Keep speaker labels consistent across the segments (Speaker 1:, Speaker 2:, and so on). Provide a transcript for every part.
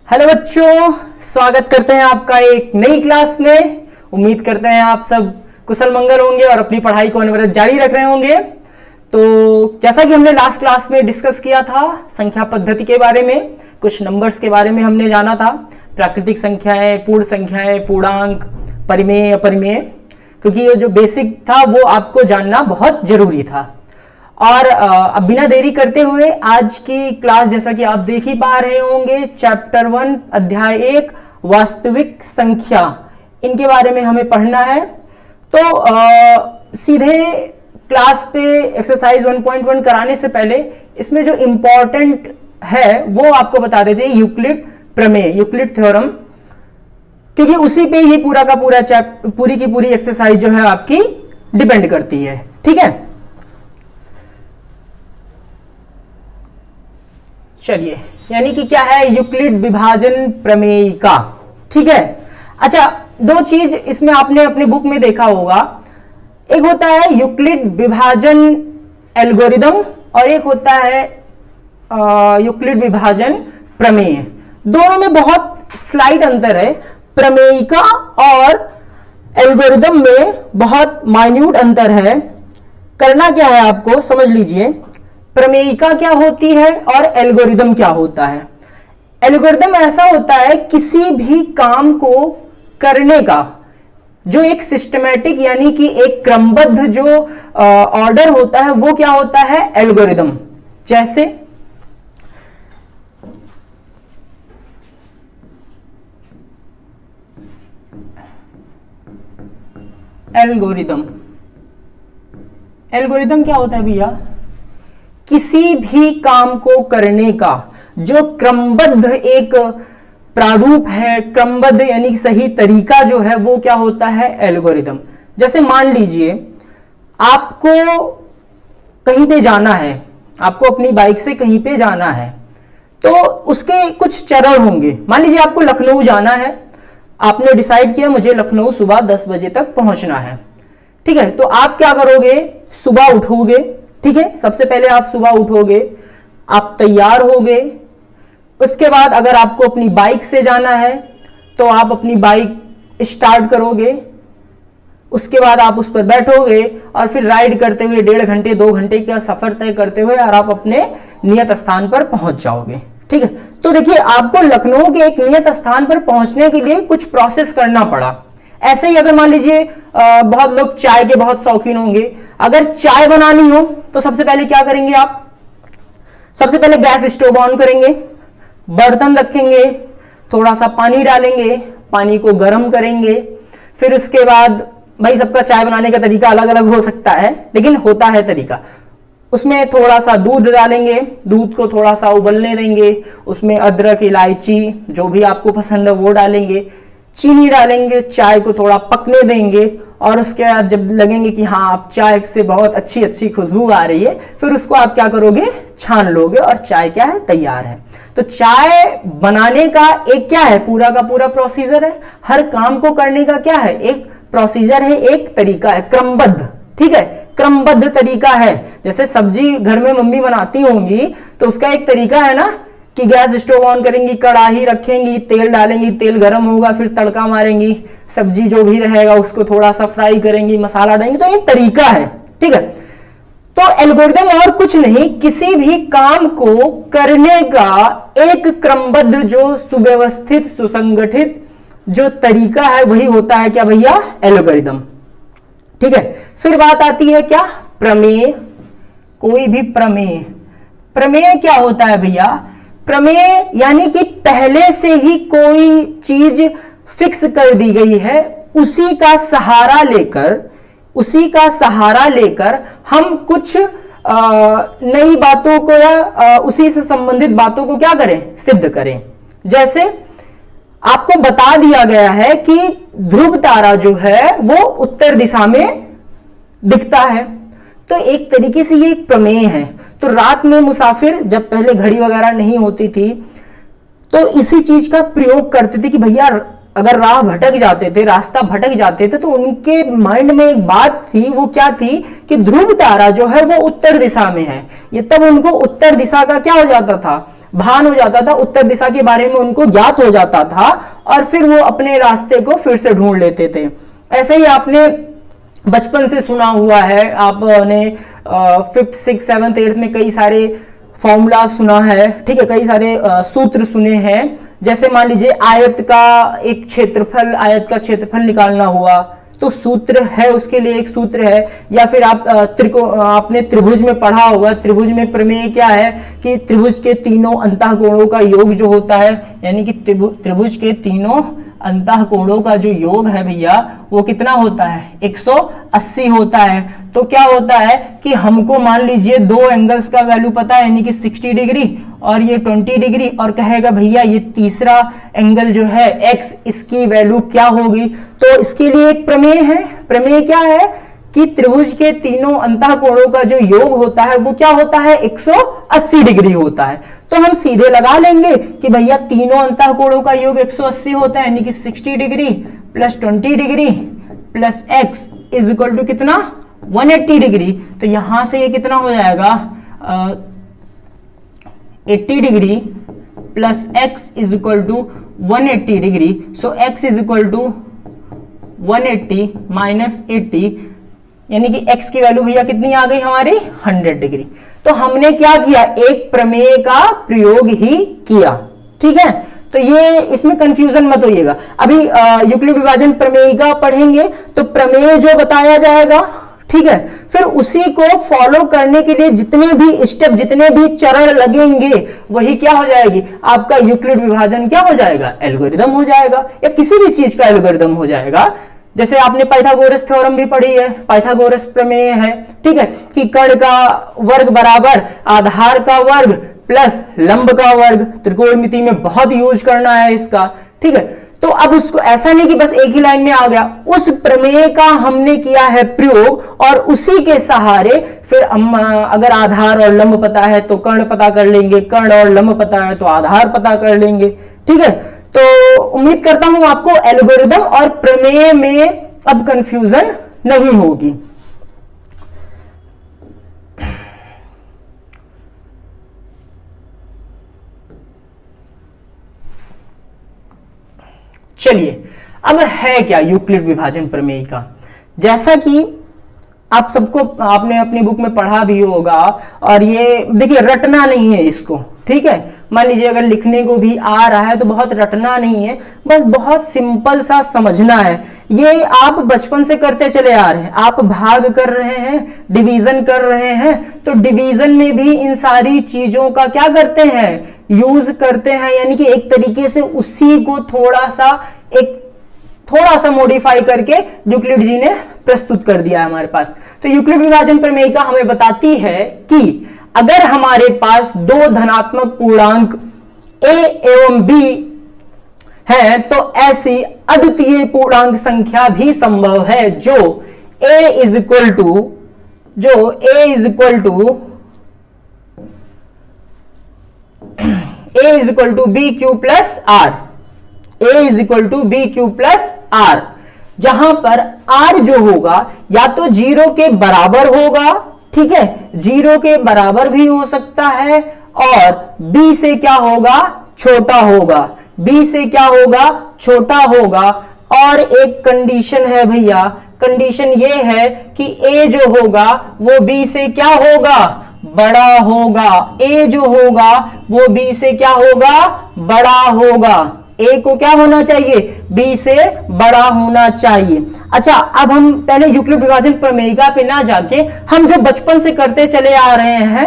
Speaker 1: Hello बच्चों, स्वागत करते हैं आपका एक नई क्लास में। उम्मीद करते हैं आप सब कुशल मंगल होंगे और अपनी पढ़ाई को अनवरत जारी रख रहे होंगे। तो जैसा कि हमने लास्ट क्लास में डिस्कस किया था, संख्या पद्धति के बारे में, कुछ नंबर्स के बारे में हमने जाना था, प्राकृतिक संख्याएं, पूर्ण संख्याएं, पूर्णांक, परिमेय, अपरिमेय, क्योंकि ये जो बेसिक था वो आपको जानना बहुत जरूरी था। और अब बिना देरी करते हुए आज की क्लास, जैसा कि आप देख ही पा रहे होंगे, चैप्टर 1 अध्याय 1 वास्तविक संख्या, इनके बारे में हमें पढ़ना है। तो सीधे क्लास पे एक्सरसाइज 1.1 कराने से पहले इसमें जो इंपॉर्टेंट है वो आपको बता देते हैं, यूक्लिड प्रमेय, यूक्लिड थ्योरम, क्योंकि उसी पे ही पूरा का पूरा पूरी की पूरी एक्सरसाइज जो है आपकी डिपेंड करती है। ठीक है, चलिए, यानी कि क्या है, यूक्लिड विभाजन प्रमेय का। ठीक है, अच्छा, दो चीज इसमें आपने अपनी बुक में देखा होगा, एक होता है यूक्लिड विभाजन एल्गोरिदम और एक होता है यूक्लिड विभाजन प्रमेय। दोनों में बहुत स्लाइड अंतर है, प्रमेयिका और एल्गोरिदम में बहुत माइन्यूट अंतर है। करना क्या है आपको, समझ लीजिए, प्रमेयिका क्या होती है और एल्गोरिदम क्या होता है। एल्गोरिदम ऐसा होता है किसी भी काम को करने का जो एक सिस्टमैटिक यानी कि एक क्रमबद्ध जो ऑर्डर होता है वो क्या होता है, एल्गोरिदम। जैसे एल्गोरिदम, एल्गोरिदम क्या होता है भैया, किसी भी काम को करने का जो क्रमबद्ध एक प्रारूप है, क्रमबद्ध यानी सही तरीका जो है वो क्या होता है, एल्गोरिदम। जैसे मान लीजिए आपको कहीं पे जाना है, आपको अपनी बाइक से कहीं पे जाना है, तो उसके कुछ चरण होंगे। मान लीजिए आपको लखनऊ जाना है, आपने डिसाइड किया मुझे लखनऊ सुबह 10 बजे तक पहुंचना है। ठीक है, तो आप क्या करोगे, सुबह उठोगे। ठीक है, सबसे पहले आप सुबह उठोगे, आप तैयार होगे। उसके बाद अगर आपको अपनी बाइक से जाना है तो आप अपनी बाइक स्टार्ट करोगे, उसके बाद आप उस पर बैठोगे और फिर राइड करते हुए 1.5 घंटे 2 घंटे का सफर तय करते हुए और आप अपने नियत स्थान पर पहुंच जाओगे। ठीक है, तो देखिए आपको लखनऊ के एक नियत स्थान पर पहुंचने के लिए कुछ प्रोसेस करना पड़ा। ऐसे ही अगर मान लीजिए बहुत लोग चाय के बहुत शौकीन होंगे, अगर चाय बनानी हो तो सबसे पहले क्या करेंगे आप, सबसे पहले गैस स्टोव ऑन करेंगे, बर्तन रखेंगे, थोड़ा सा पानी डालेंगे, पानी को गर्म करेंगे। फिर उसके बाद भाई सबका चाय बनाने का तरीका अलग अलग हो सकता है, लेकिन होता है तरीका, उसमें थोड़ा सा दूध डालेंगे, दूध को थोड़ा सा उबलने देंगे, उसमें अदरक, इलायची जो भी आपको पसंद है वो डालेंगे, चीनी डालेंगे, चाय को थोड़ा पकने देंगे और उसके बाद जब लगेंगे कि हाँ आप चाय से बहुत अच्छी अच्छी खुशबू आ रही है, फिर उसको आप क्या करोगे, छान लोगे और चाय क्या है, तैयार है। तो चाय बनाने का एक क्या है, पूरा का पूरा प्रोसीजर है। हर काम को करने का क्या है, एक प्रोसीजर है, एक तरीका है, क्रमबद्ध। ठीक है, क्रमबद्ध तरीका है। जैसे सब्जी घर में मम्मी बनाती होंगी तो उसका एक तरीका है ना कि गैस स्टोव ऑन करेंगी, कढ़ाई रखेंगी, तेल डालेंगी, तेल गर्म होगा, फिर तड़का मारेंगी, सब्जी जो भी रहेगा उसको थोड़ा सा फ्राई करेंगी, मसाला डालेंगी, तो ये तरीका है। ठीक है, तो एल्गोरिदम और कुछ नहीं, किसी भी काम को करने का एक क्रमबद्ध जो सुव्यवस्थित सुसंगठित जो तरीका है वही होता है क्या भैया, एल्गोरिदम। ठीक है, फिर बात आती है क्या, प्रमेय। कोई भी प्रमेय, प्रमेय क्या होता है भैया, प्रमेय यानी कि पहले से ही कोई चीज फिक्स कर दी गई है, उसी का सहारा लेकर हम कुछ नई बातों को या उसी से संबंधित बातों को क्या करें, सिद्ध करें। जैसे आपको बता दिया गया है कि ध्रुव तारा जो है वो उत्तर दिशा में दिखता है, तो एक तरीके से ये एक प्रमेय है। तो रात में मुसाफिर, जब पहले घड़ी वगैरह नहीं होती थी, तो इसी चीज का प्रयोग करते थे कि भैया अगर राह भटक जाते थे, रास्ता भटक जाते थे, तो उनके माइंड में एक बात थी, वो क्या थी कि ध्रुव तारा जो है वो उत्तर दिशा में है। ये तब उनको उत्तर दिशा का क्या हो जाता था, भान हो जाता था, उत्तर दिशा के बारे में उनको ज्ञात हो जाता था, और फिर वो अपने रास्ते को फिर से ढूंढ लेते थे। ऐसे ही आपने बचपन से सुना हुआ है, आपने 5th 6th 7th 8th में कई सारे फॉर्मूला सुना है, ठीक है, कई सारे सूत्र सुने हैं। जैसे मान लीजिए आयत का एक क्षेत्रफल, आयत का क्षेत्रफल निकालना हुआ तो सूत्र है, उसके लिए एक सूत्र है। या फिर आप आपने त्रिभुज में पढ़ा होगा, त्रिभुज में प्रमेय क्या है कि त्रिभुज के तीनों अंतःकोणों का योग जो होता है, यानी कि त्रिभुज के तीनों अंतःकोणों का जो योग है भैया वो कितना होता है, 180 होता है। तो क्या होता है कि हमको मान लीजिए दो एंगल्स का वैल्यू पता है, यानी कि 60 डिग्री और ये 20 डिग्री, और कहेगा भैया ये तीसरा एंगल जो है x, इसकी वैल्यू क्या होगी। तो इसके लिए एक प्रमेय है। प्रमेय क्या है कि त्रिभुज के तीनों अंतःकोणों का जो योग होता है वो क्या होता है, 180 डिग्री होता है। तो हम सीधे लगा लेंगे कि भैया तीनों अंतःकोणों का योग 180 होता है, यानी कि 60 degree plus 20 degree plus x is equal to कितना, 180 डिग्री। तो यहां से ये कितना हो जाएगा, 80 degree plus x is equal to 180 degree. So x is equal to 180 minus 80, यानी कि x की वैल्यू भैया कितनी आ गई हमारी, 100 डिग्री। तो हमने क्या किया, एक प्रमेय का प्रयोग ही किया, ठीक है। तो ये इसमें कंफ्यूजन मत होइएगा। अभी यूक्लिड विभाजन प्रमेय का पढ़ेंगे तो प्रमेय जो बताया जाएगा, ठीक है, फिर उसी को फॉलो करने के लिए जितने भी स्टेप, जितने भी चरण लगेंगे, वही क्या हो जाएगी, आपका यूक्लिड विभाजन क्या हो जाएगा, एल्गोरिदम हो जाएगा, या किसी भी चीज का एल्गोरिदम हो जाएगा। जैसे आपने पाइथागोरस थ्योरम भी पढ़ी है, पाइथागोरस प्रमेय है, ठीक है, कि कर्ण का वर्ग बराबर आधार का वर्ग प्लस लंब का वर्ग। त्रिकोणमिति में बहुत यूज करना है इसका, ठीक है। तो अब उसको ऐसा नहीं कि बस एक ही लाइन में आ गया, उस प्रमेय का हमने किया है प्रयोग, और उसी के सहारे फिर हम अगर आधार और लंब पता है तो कर्ण पता कर लेंगे, कर्ण और लंब पता है तो आधार पता कर लेंगे, ठीक है। तो उम्मीद करता हूं आपको एल्गोरिदम और प्रमेय में अब कंफ्यूजन नहीं होगी। चलिए, अब है क्या यूक्लिड विभाजन प्रमेय का। जैसा कि आप सबको, आपने अपनी बुक में पढ़ा भी होगा, और ये देखिए रटना नहीं है इसको, ठीक है। मान लीजिए अगर लिखने को भी आ रहा है तो बहुत रटना नहीं है, बस बहुत सिंपल सा समझना है। ये आप बचपन से करते चले आ रहे हैं, आप भाग कर रहे हैं, डिवीजन कर रहे हैं, तो डिवीजन में भी इन सारी चीजों का क्या करते हैं, यूज करते हैं, यानी कि एक तरीके से उसी को थोड़ा सा मॉडिफाई करके यूक्लिड जी ने प्रस्तुत कर दिया है हमारे पास। तो यूक्लिड विभाजन प्रमेयिका हमें बताती है कि अगर हमारे पास दो धनात्मक पूर्णांक a एवं b है तो ऐसी अद्वितीय पूर्णांक संख्या भी संभव है जो a is equal to B Q plus R, a is equal to B Q plus R, जहां पर r जो होगा या तो 0 के बराबर होगा, ठीक है, 0 के बराबर भी हो सकता है, और b से क्या होगा, छोटा होगा, b से क्या होगा, छोटा होगा। और एक कंडीशन है भैया, कंडीशन ये है कि a जो होगा वो b से क्या होगा, बड़ा होगा। a जो होगा वो b से क्या होगा, बड़ा होगा। a को क्या होना चाहिए, b से बड़ा होना चाहिए। अच्छा, अब हम पहले यूक्लिड विभाजन प्रमेयिका पे ना जाके हम जो बचपन से करते चले आ रहे हैं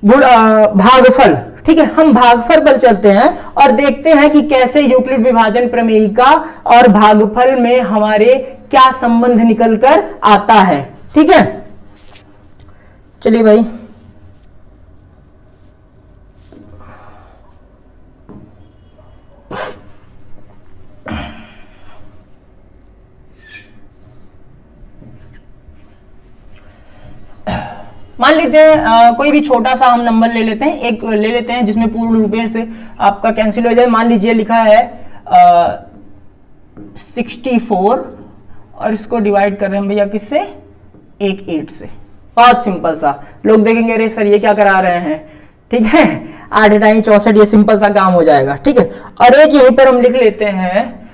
Speaker 1: भागफल, ठीक है, हम भागफल पर चलते हैं और देखते हैं कि कैसे यूक्लिड विभाजन प्रमेयिका और भागफल में हमारे क्या संबंध निकल कर आता है, ठीक है। चलिए भाई, मान लेते हैं कोई भी छोटा सा हम नंबर ले लेते हैं, एक ले लेते हैं जिसमें पूर्ण रूपेण से आपका कैंसिल हो जाए। मान लीजिए लिखा है 64 और इसको डिवाइड कर रहे हैं भैया किससे, एक 8 से। बहुत सिंपल सा। लोग देखेंगे अरे सर ये क्या करा रहे हैं, ठीक है, 8 × 64, ये सिंपल सा काम हो जाएगा, ठीक है। और एक यहीं पर हम लिख लेते हैं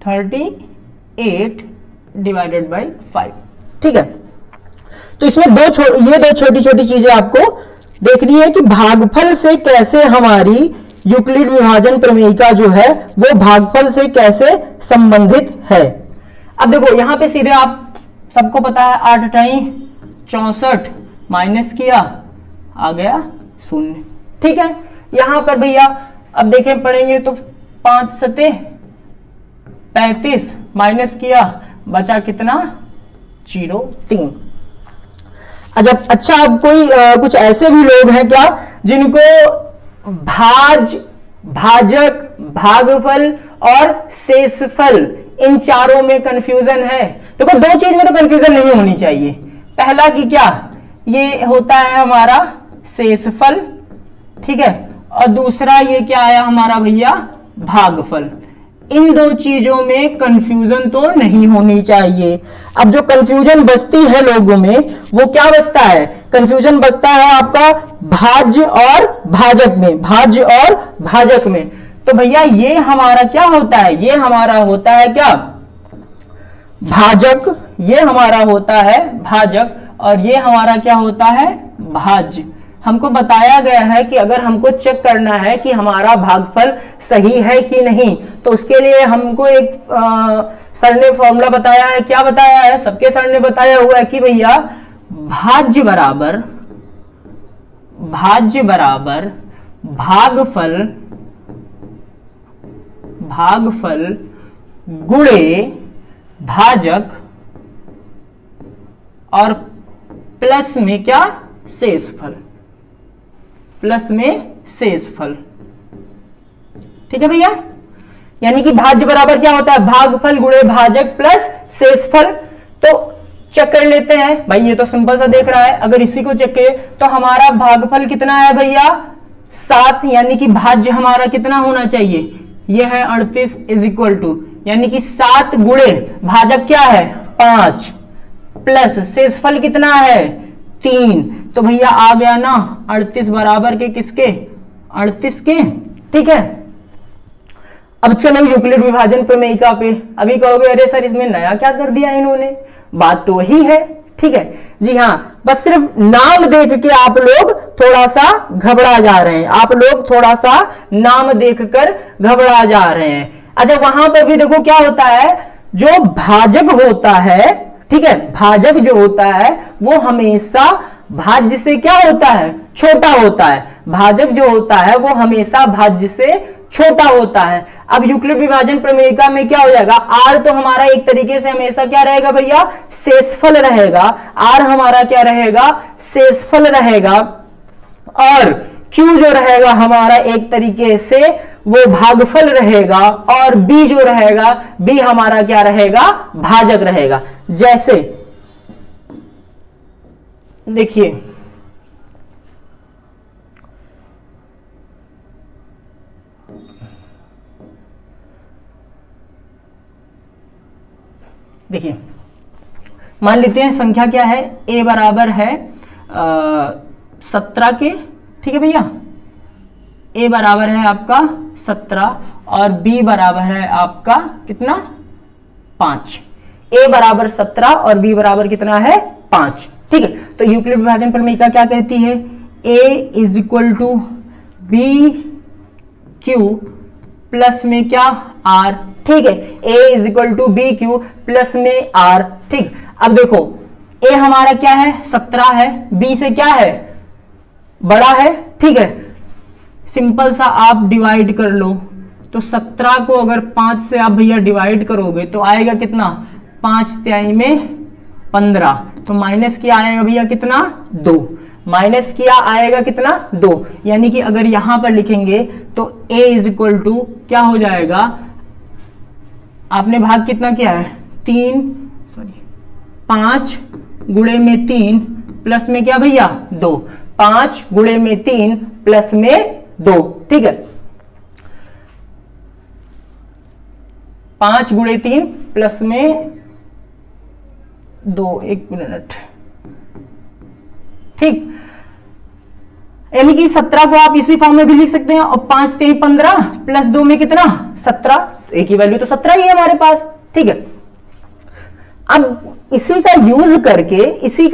Speaker 1: 38 डिवाइडेड बाई 5, ठीक है। तो इसमें ये दो छोटी छोटी चीजें आपको देखनी है कि भागफल से कैसे हमारी यूक्लिड विभाजन प्रमेयिका जो है वो भागफल से कैसे संबंधित है। अब देखो यहां पे सीधे आप सबको पता है 8 × 64 माइनस किया आ गया 0, ठीक है। यहां पर भैया अब देखें पढ़ेंगे तो 5 × 7 35 माइनस किया बचा कितना 0 3। अच्छा अब कोई कुछ ऐसे भी लोग हैं क्या जिनको भाजक, भागफल और शेषफल इन चारों में कंफ्यूजन है? देखो दो चीज में तो कंफ्यूजन नहीं होनी चाहिए। पहला कि क्या ये होता है हमारा शेषफल, ठीक है, और दूसरा ये क्या है हमारा भैया भागफल। इन दो चीजों में कंफ्यूजन तो नहीं होनी चाहिए। अब जो कंफ्यूजन बचती है लोगों में वो क्या बचता है, कंफ्यूजन बचता है आपका भाज्य और भाजक में, भाज्य और भाजक में। तो भैया ये हमारा क्या होता है, ये हमारा होता है क्या भाजक, ये हमारा होता है भाजक और ये हमारा क्या होता है भाज्य। हमको बताया गया है कि अगर हमको चेक करना है कि हमारा भागफल सही है कि नहीं तो उसके लिए हमको एक सर ने फॉर्मूला बताया है। क्या बताया है, सबके सर ने बताया हुआ है कि भैया भाज्य बराबर भागफल गुणे भाजक और प्लस में क्या शेषफल, प्लस में शेषफल, ठीक है भैया। यानी कि भाज्य बराबर क्या होता है भागफल गुणे भाजक प्लस शेषफल। तो चेक कर लेते हैं भाई, ये तो सिंपल सा देख रहा है। अगर इसी को चेक करें तो हमारा भागफल कितना है भैया 7, यानी कि भाज्य हमारा कितना होना चाहिए, ये है 38 इज इक्वल टू, यानी कि 7 गुणे भाजक क्या है 5 प्लस शेषफल कितना है 3। तो भैया आ गया ना 38 बराबर के किसके 38 के, ठीक है। अब चलो यूक्लिड विभाजन प्रमेयिका पे। अभी कहोगे अरे सर इसमें नया क्या कर दिया इन्होंने, बात तो वही है, ठीक है जी हाँ। बस सिर्फ नाम देख के आप लोग थोड़ा सा घबरा जा रहे हैं, आप लोग थोड़ा सा नाम देखकर घबरा जा रहे हैं। अच्छा वहां पर भी देखो क्या होता है, जो भाजक होता है, ठीक है, भाजक जो होता है वो हमेशा भाज्य से क्या होता है छोटा होता है। भाजक जो होता है वो हमेशा भाज्य से छोटा होता है। अब यूक्लिड विभाजन प्रमेयिका में क्या हो जाएगा, आर तो हमारा एक तरीके से हमेशा क्या रहेगा भैया शेषफल रहेगा, आर हमारा क्या रहेगा शेषफल रहेगा, और क्यू जो रहेगा हमारा एक तरीके से वो भागफल रहेगा, और बी जो रहेगा बी हमारा क्या रहेगा भाजक रहेगा। जैसे देखिए मान लेते हैं संख्या क्या है, a बराबर है 17 के, ठीक है भैया, a बराबर है आपका 17 और b बराबर है आपका कितना 5। a बराबर 17 और b बराबर कितना है 5, ठीक है। तो यूक्लिड विभाजन प्रमेयिका क्या कहती है, a is equal to B Q plus में क्या r, ठीक है, a is equal to B Q plus में r, ठीक। अब देखो a हमारा क्या है 17 है, b से क्या है बड़ा है, ठीक है। सिंपल सा आप डिवाइड कर लो, तो 17 को अगर 5 से आप भैया डिवाइड करोगे तो आएगा कितना 5 तिहाई में 15, तो माइनस किया आएगा भैया कितना 2, माइनस किया आएगा कितना 2। यानी कि अगर यहां पर लिखेंगे तो a इज इक्वल टू क्या हो जाएगा, आपने भाग कितना किया है 5 गुणे में 3 प्लस में क्या भैया 2, 5 गुणे में 3 प्लस में 2, ठीक है। 5 गुणे 3 प्लस में 2, 1 मिनट, ठीक। यानी कि 17 को आप इसी फॉर्म में भी लिख सकते हैं, और 5 3 15 प्लस 2 में कितना 17, एक ही वैल्यू तो 17 ही है हमारे पास, ठीक है। अब इसी का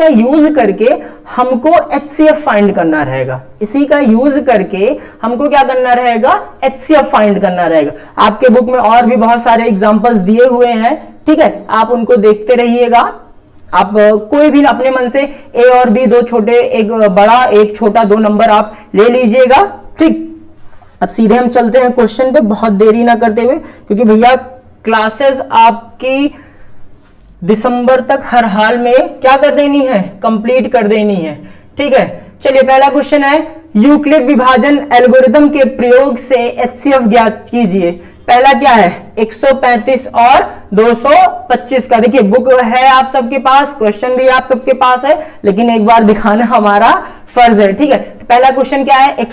Speaker 1: यूज करके हमको HCF फाइंड करना रहेगा, इसी का यूज करके हमको क्या करना रहेगा, HCF फाइंड करना रहेगा। आपके बुक में और भी बहुत सारे एग्जांपल्स दिए हुए हैं, ठीक है, आप उनको देखते रहिएगा। आप कोई भी अपने मन से A और B, दो छोटे, एक बड़ा एक छोटा, 2 नंबर आप ले लीजिएगा, ठीक। अब सीधे हम चलते हैं क्वेश्चन पे, बहुत देरी ना करते हुए, क्योंकि भैया क्लासेस आपकी दिसंबर तक हर हाल में क्या कर देनी है, कंप्लीट कर देनी है, ठीक है। चलिए पहला क्वेश्चन है, यूक्लिड विभाजन एल्गोरिथम के प्रयोग से HCF ज्ञात कीजिए। पहला क्या है, 135 और 225 का। देखिए बुक है आप सबके पास, क्वेश्चन भी आप सबके पास है, लेकिन एक बार दिखाना हमारा फर्ज है, ठीक है। तो पहला क्वेश्चन क्या है,